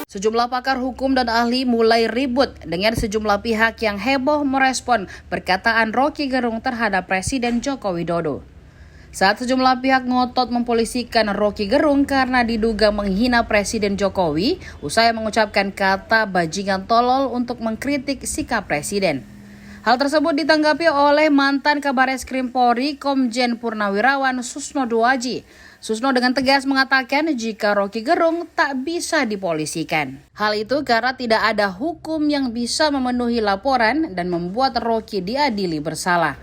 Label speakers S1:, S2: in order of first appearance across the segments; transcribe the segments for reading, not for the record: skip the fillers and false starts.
S1: Sejumlah pakar hukum dan ahli mulai ribut dengan sejumlah pihak yang heboh merespon perkataan Roky Gerung terhadap Presiden Joko Widodo. Saat sejumlah pihak ngotot mempolisikan Roky Gerung karena diduga menghina Presiden Jokowi usai mengucapkan kata bajingan tolol untuk mengkritik sikap Presiden. Hal tersebut ditanggapi oleh mantan Kabareskrim Polri Komjen Purnawirawan Susno Duaji. Susno dengan tegas mengatakan jika Roky Gerung tak bisa dipolisikan. Hal itu karena tidak ada hukum yang bisa memenuhi laporan dan membuat Roky diadili bersalah.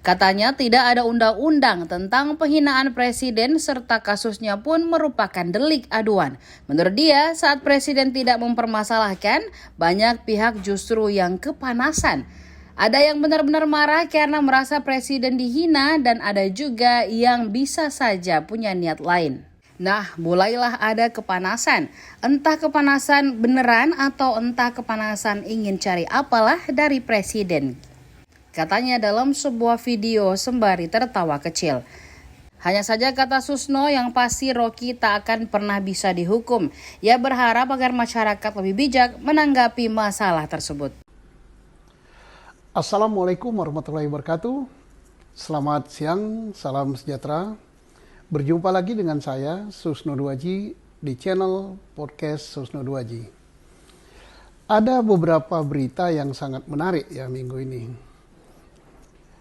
S1: Katanya tidak ada undang-undang tentang penghinaan presiden serta kasusnya pun merupakan delik aduan. Menurut dia, saat presiden tidak mempermasalahkan, banyak pihak justru yang kepanasan. Ada yang benar-benar marah karena merasa presiden dihina dan ada juga yang bisa saja punya niat lain. Nah, mulailah ada kepanasan. Entah kepanasan beneran atau entah kepanasan ingin cari apalah dari presiden. Katanya dalam sebuah video sembari tertawa kecil. Hanya saja kata Susno yang pasti Roky tak akan pernah bisa dihukum. Ia berharap agar masyarakat lebih bijak menanggapi masalah tersebut.
S2: Assalamualaikum warahmatullahi wabarakatuh. Selamat siang, salam sejahtera. Berjumpa lagi dengan saya, Susno Duaji, di channel podcast Susno Duaji. Ada beberapa berita yang sangat menarik ya minggu ini.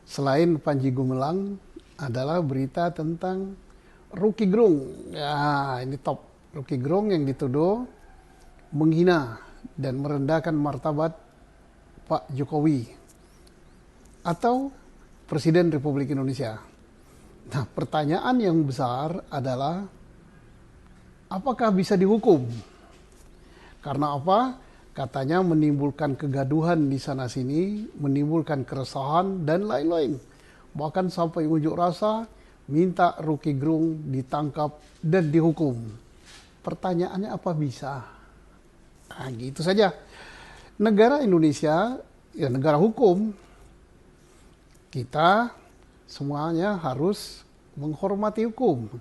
S2: Selain Panji Gumilang, adalah berita tentang Roky Gerung. Ya, ini top. Roky Gerung yang dituduh menghina dan merendahkan martabat Pak Jokowi atau Presiden Republik Indonesia. Nah, pertanyaan yang besar adalah apakah bisa dihukum? Karena apa? Katanya menimbulkan kegaduhan di sana-sini, menimbulkan keresahan dan lain-lain. Bahkan sampai unjuk rasa minta Roky Gerung ditangkap dan dihukum. Pertanyaannya apa bisa? Nah, gitu saja. Negara Indonesia, ya negara hukum, kita semuanya harus menghormati hukum,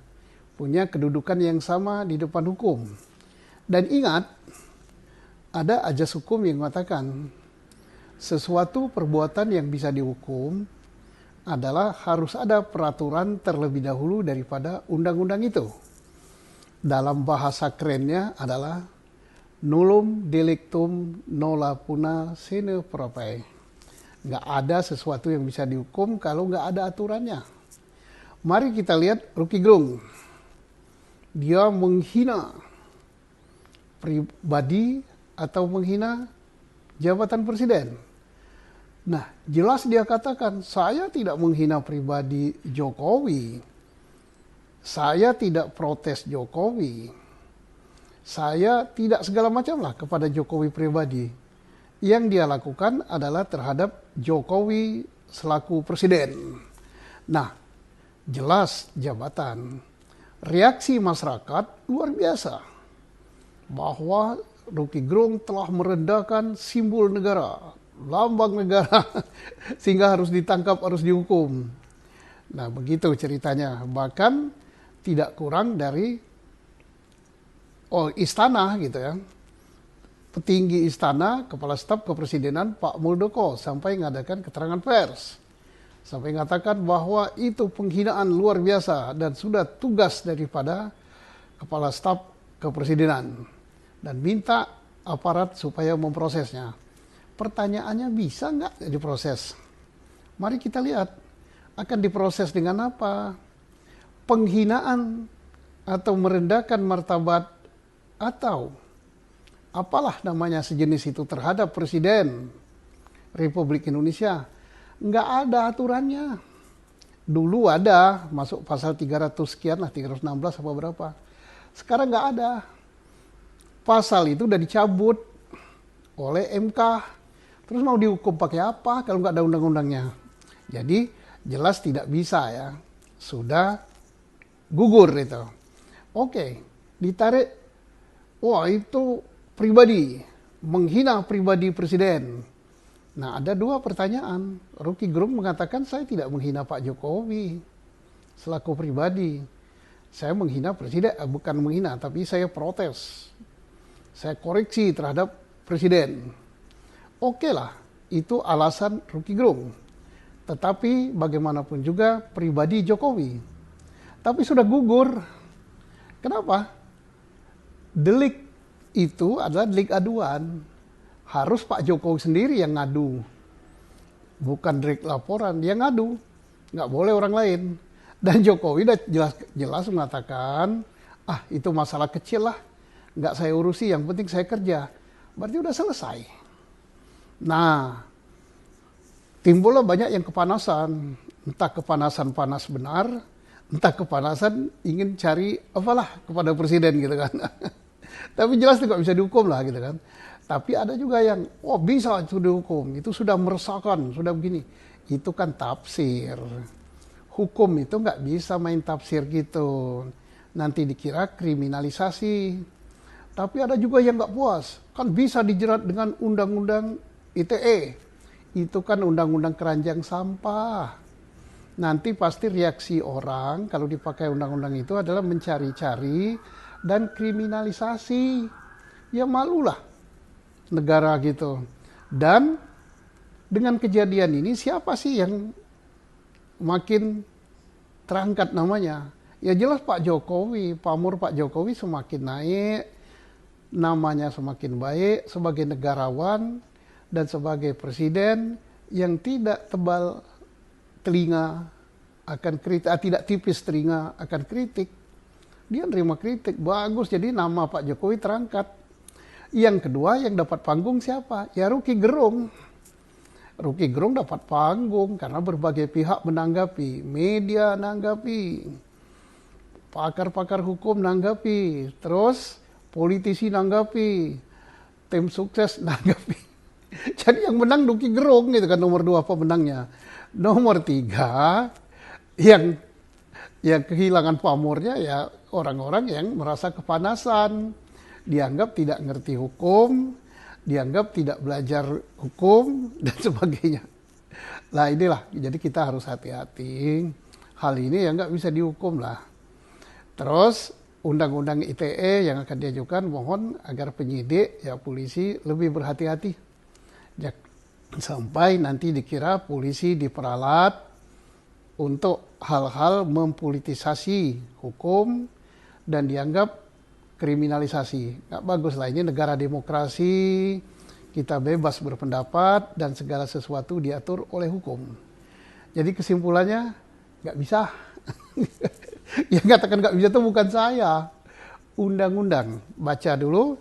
S2: punya kedudukan yang sama di depan hukum. Dan ingat, ada ajas hukum yang mengatakan sesuatu perbuatan yang bisa dihukum adalah harus ada peraturan terlebih dahulu daripada undang-undang itu. Dalam bahasa kerennya adalah nullum delictum nolla puna sine prope. Nggak ada sesuatu yang bisa dihukum kalau nggak ada aturannya. Mari kita lihat Roky Gerung. Dia menghina pribadi atau menghina jabatan presiden. Nah, jelas dia katakan, saya tidak menghina pribadi Jokowi. Saya tidak protes Jokowi. Saya tidak segala macam lah kepada Jokowi pribadi. Yang dia lakukan adalah terhadap Jokowi selaku presiden. Nah, jelas jabatan. Reaksi masyarakat luar biasa. Bahwa Roky Gerung telah merendahkan simbol negara, lambang negara, sehingga harus ditangkap, harus dihukum. Nah, begitu ceritanya. Bahkan tidak kurang dari istana gitu ya. Petinggi istana, kepala staf kepresidenan Pak Muldoko sampai mengadakan keterangan pers. Sampai mengatakan bahwa itu penghinaan luar biasa dan sudah tugas daripada kepala staf kepresidenan. Dan minta aparat supaya memprosesnya. Pertanyaannya bisa nggak diproses? Mari kita lihat. Akan diproses dengan apa? Penghinaan atau merendahkan martabat atau apalah namanya sejenis itu terhadap Presiden Republik Indonesia. Nggak ada aturannya. Dulu ada, masuk pasal 300 sekian lah, 316 apa berapa. Sekarang nggak ada. Pasal itu udah dicabut oleh MK. Terus mau dihukum pakai apa kalau nggak ada undang-undangnya? Jadi jelas tidak bisa ya. Sudah gugur itu. Oke, ditarik. Wah, itu pribadi, menghina pribadi presiden. Nah, ada dua pertanyaan. Roky Gerung mengatakan saya tidak menghina Pak Jokowi selaku pribadi. Saya menghina presiden, bukan menghina, tapi saya protes. Saya koreksi terhadap presiden. Oke lah, itu alasan Rocky Gerung. Tetapi bagaimanapun juga pribadi Jokowi. Tapi sudah gugur. Kenapa? Delik itu adalah delik aduan. Harus Pak Jokowi sendiri yang ngadu. Bukan delik laporan, dia ngadu. Nggak boleh orang lain. Dan Jokowi udah jelas mengatakan, itu masalah kecil lah. Nggak saya urusi, yang penting saya kerja. Berarti udah selesai. Nah, timbullah banyak yang kepanasan. Entah kepanasan panas benar, entah kepanasan ingin cari apalah kepada presiden gitu kan. Tapi jelas itu nggak bisa dihukum lah gitu kan. Tapi ada juga yang, bisa itu dihukum, itu sudah meresahkan, sudah begini. Itu kan tafsir. Hukum itu nggak bisa main tafsir gitu. Nanti dikira kriminalisasi. Tapi ada juga yang nggak puas. Kan bisa dijerat dengan undang-undang ITE. Itu kan undang-undang keranjang sampah. Nanti pasti reaksi orang kalau dipakai undang-undang itu adalah mencari-cari dan kriminalisasi. Ya malulah negara gitu. Dan dengan kejadian ini siapa sih yang makin terangkat namanya? Ya jelas Pak Jokowi, pamor Pak Jokowi semakin naik, namanya semakin baik sebagai negarawan dan sebagai presiden yang tidak tebal telinga akan kritik, tidak tipis telinga akan kritik. Dia nerima kritik, bagus, jadi nama Pak Jokowi terangkat. Yang kedua yang dapat panggung siapa? Ya Rocky Gerung. Rocky Gerung dapat panggung karena berbagai pihak menanggapi, media nanggapi, pakar-pakar hukum nanggapi, terus politisi nanggapi, tim sukses nanggapi. Jadi yang menang Rocky Gerung gitu kan, nomor 2 pemenangnya. Nomor 3 yang kehilangan pamornya ya orang-orang yang merasa kepanasan, dianggap tidak ngerti hukum, dianggap tidak belajar hukum dan sebagainya. Nah inilah, jadi kita harus hati-hati. Hal ini ya nggak bisa dihukum lah. Terus undang-undang ITE yang akan diajukan mohon agar penyidik ya polisi lebih berhati-hati. Sampai nanti dikira polisi diperalat untuk hal-hal mempolitisasi hukum dan dianggap kriminalisasi. Nggak bagus lah, ini negara demokrasi, kita bebas berpendapat dan segala sesuatu diatur oleh hukum. Jadi kesimpulannya nggak bisa. Yang katakan nggak bisa itu bukan saya. Undang-undang, baca dulu.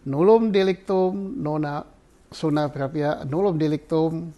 S2: Nullum delictum nona sona propria nullum delictum